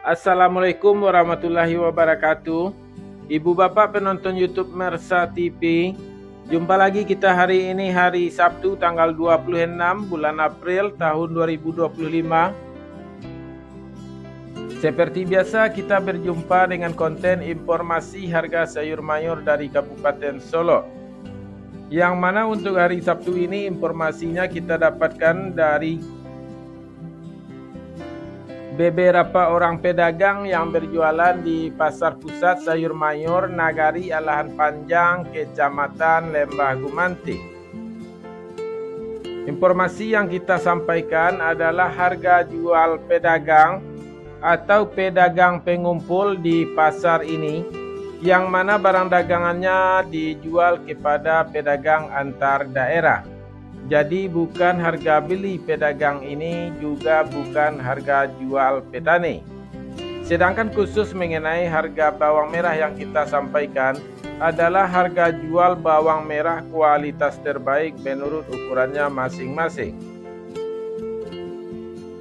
Assalamualaikum warahmatullahi wabarakatuh. Ibu bapak penonton YouTube Mersa TV, jumpa lagi kita hari ini, hari Sabtu tanggal 26 bulan April tahun 2025. Seperti biasa kita berjumpa dengan konten informasi harga sayur mayur dari Kabupaten Solo, yang mana untuk hari Sabtu ini informasinya kita dapatkan dari beberapa orang pedagang yang berjualan di Pasar Pusat Sayur Mayur Nagari Alahan Panjang, Kecamatan Lembah Gumanti. Informasi yang kita sampaikan adalah harga jual pedagang atau pedagang pengumpul di pasar ini, yang mana barang dagangannya dijual kepada pedagang antar daerah. Jadi bukan harga beli pedagang ini, juga bukan harga jual petani. Sedangkan khusus mengenai harga bawang merah yang kita sampaikan adalah harga jual bawang merah kualitas terbaik menurut ukurannya masing-masing.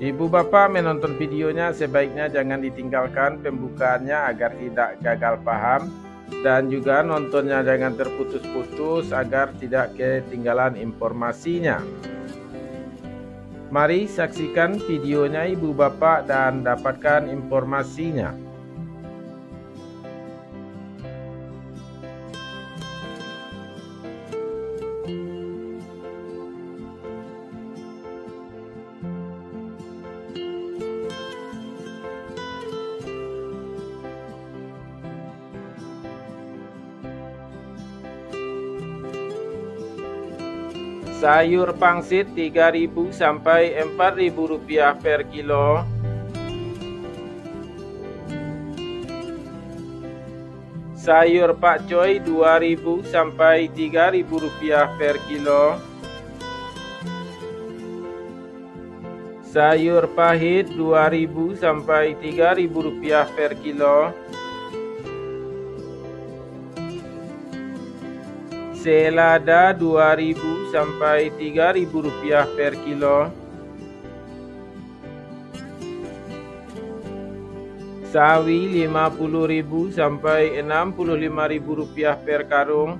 Ibu bapak menonton videonya sebaiknya jangan ditinggalkan pembukaannya agar tidak gagal paham, dan juga nontonnya jangan terputus-putus agar tidak ketinggalan informasinya. Mari saksikan videonya ibu bapak dan dapatkan informasinya. Sayur pangsit 3.000 sampai 4.000 rupiah per kilo. Sayur pakcoy 2.000 sampai 3.000 rupiah per kilo. Sayur pahit 2.000 sampai 3.000 rupiah per kilo. Selada 2.000 sampai 3.000 rupiah per kilo. Sawi 50.000 sampai 65.000 rupiah per karung.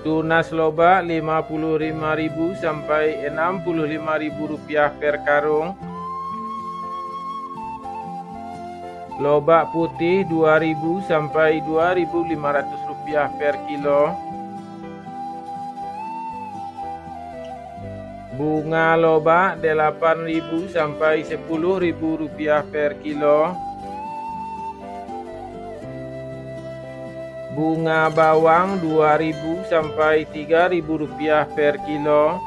Tunas loba 55.000 sampai 65.000 rupiah per karung. Lobak putih 2.000 sampai 2.500 rupiah per kilo. Bunga lobak 8.000 sampai 10.000 rupiah per kilo. Bunga bawang 2.000 sampai 3.000 rupiah per kilo.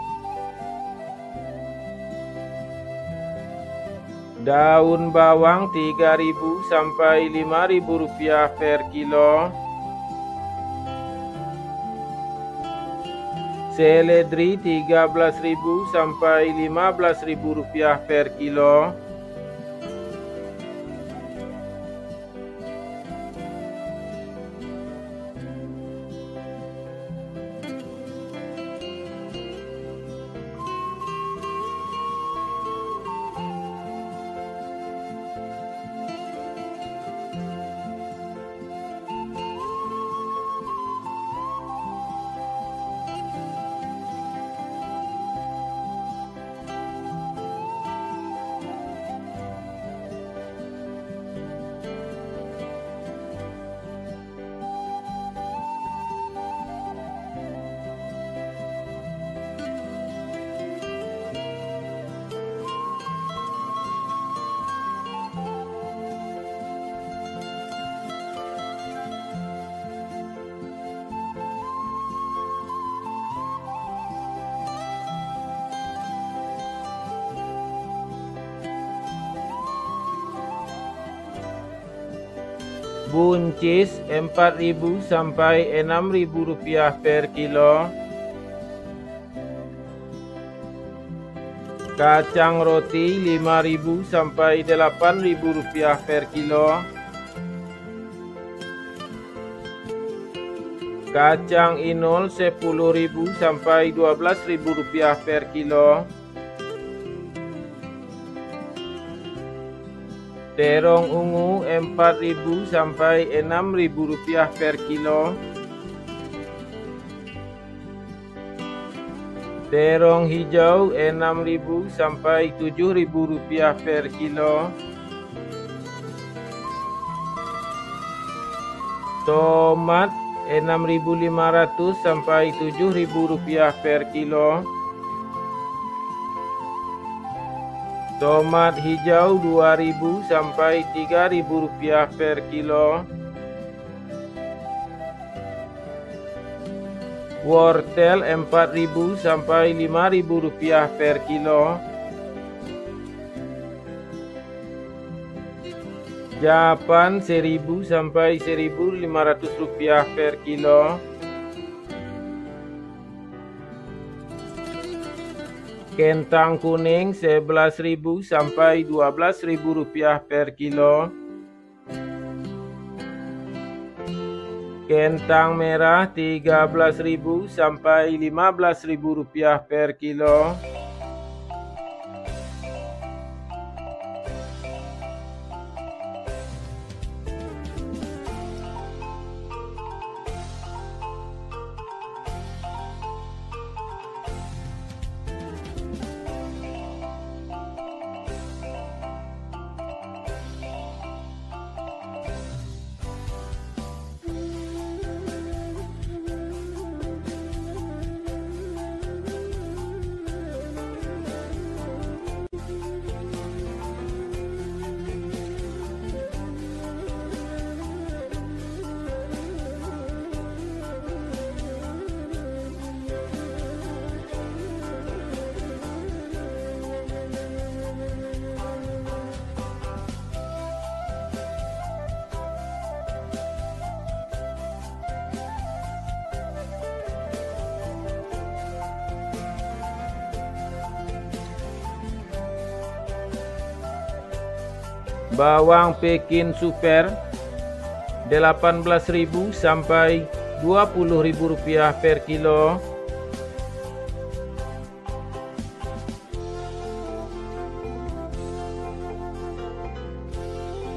Daun bawang 3.000 sampai 5.000 rupiah per kilo. Seledri 13.000 sampai 15.000 rupiah per kilo. Buncis 4.000 sampai 6.000 rupiah per kilo. Kacang roti 5.000 sampai 8.000 rupiah per kilo. Kacang inul 10.000 sampai 12.000 rupiah per kilo. Terong ungu Rp4.000 sampai Rp6.000 per kilo. Terong hijau Rp6.000 sampai Rp7.000 per kilo. Tomat Rp6.500 sampai Rp7.000 per kilo. Tomat hijau Rp2.000 sampai Rp3.000 per kilo. Wortel Rp4.000 sampai Rp5.000 per kilo. Japan Rp1.000 sampai Rp1.500 per kilo. Kentang kuning Rp11.000 sampai Rp12.000 per kilo. Kentang merah Rp13.000 sampai Rp15.000 per kilo. Bawang Pekin Super Rp18.000 sampai Rp20.000 per kilo.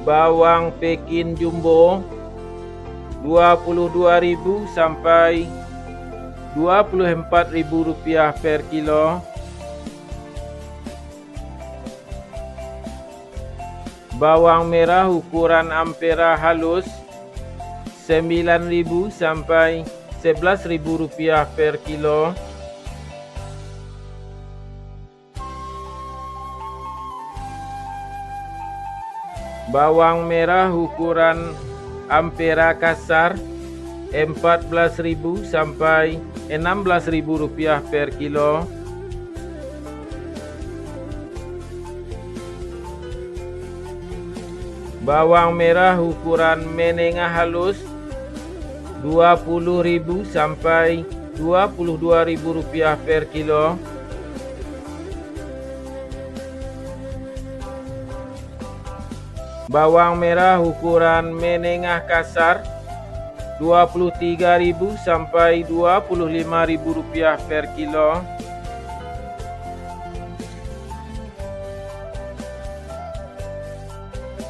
Bawang Pekin Jumbo Rp22.000 sampai Rp24.000 per kilo. Bawang merah ukuran ampera halus Rp9.000 sampai Rp11.000 per kilo. Bawang merah ukuran ampera kasar Rp14.000 sampai Rp16.000 per kilo. Bawang merah ukuran menengah halus Rp20.000 sampai Rp22.000 per kilo. Bawang merah ukuran menengah kasar Rp23.000 sampai Rp25.000 per kilo.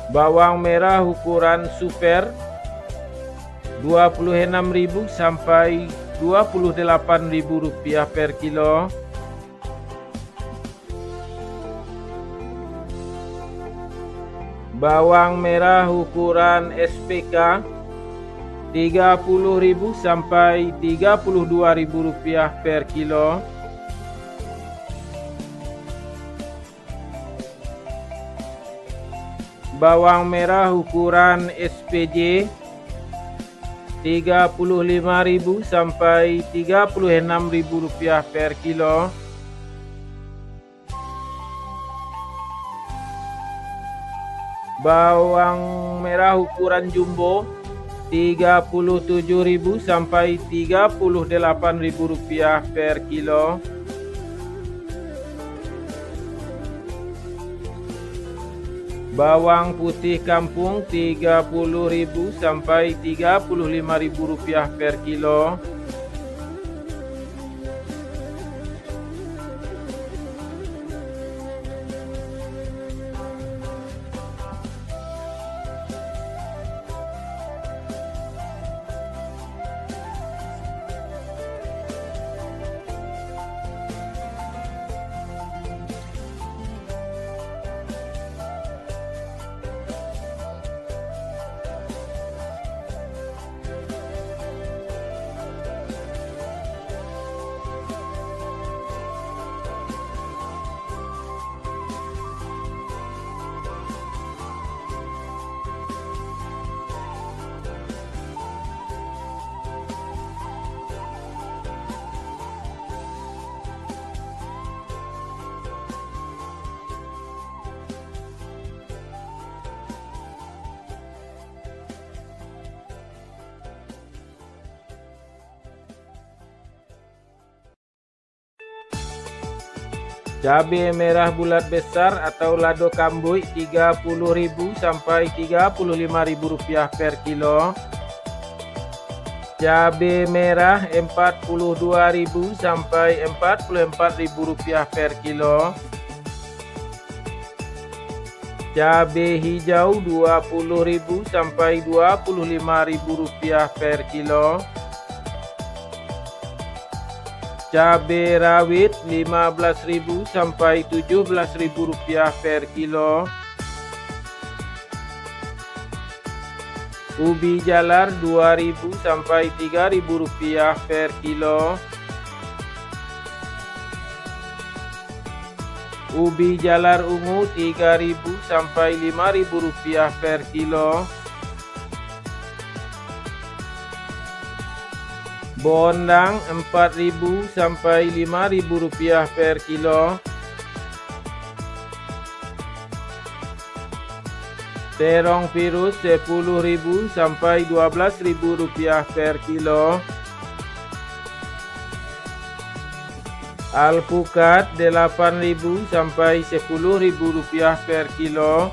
Bawang merah ukuran super Rp26.000 sampai Rp28.000 per kilo. Bawang merah ukuran SPK Rp30.000 sampai Rp32.000 per kilo. Bawang merah ukuran SPJ Rp35.000 sampai Rp36.000 per kilo. Bawang merah ukuran jumbo Rp37.000 sampai Rp38.000 per kilo. Bawang putih kampung Rp30.000 sampai Rp35.000 per kilo. Cabai merah bulat besar atau lado kambuy Rp30.000 sampai Rp35.000 per kilo. Cabai merah Rp42.000 sampai Rp44.000 per kilo. Cabai hijau Rp20.000 sampai Rp25.000 per kilo. Cabai rawit Rp15.000 sampai Rp17.000 per kilo. Ubi jalar Rp2.000 sampai Rp3.000 per kilo. Ubi jalar ungu Rp3.000 sampai Rp5.000 per kilo. Bondang Rp4.000 sampai Rp5.000 per kilo. Terong virus Rp10.000 sampai Rp12.000 per kilo. Alpukat Rp8.000 sampai Rp10.000 per kilo.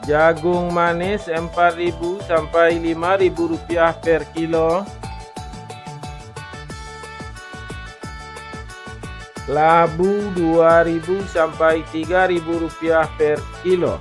Jagung manis Rp4.000 sampai Rp5.000 per kilo. Labu Rp2.000 sampai Rp3.000 per kilo.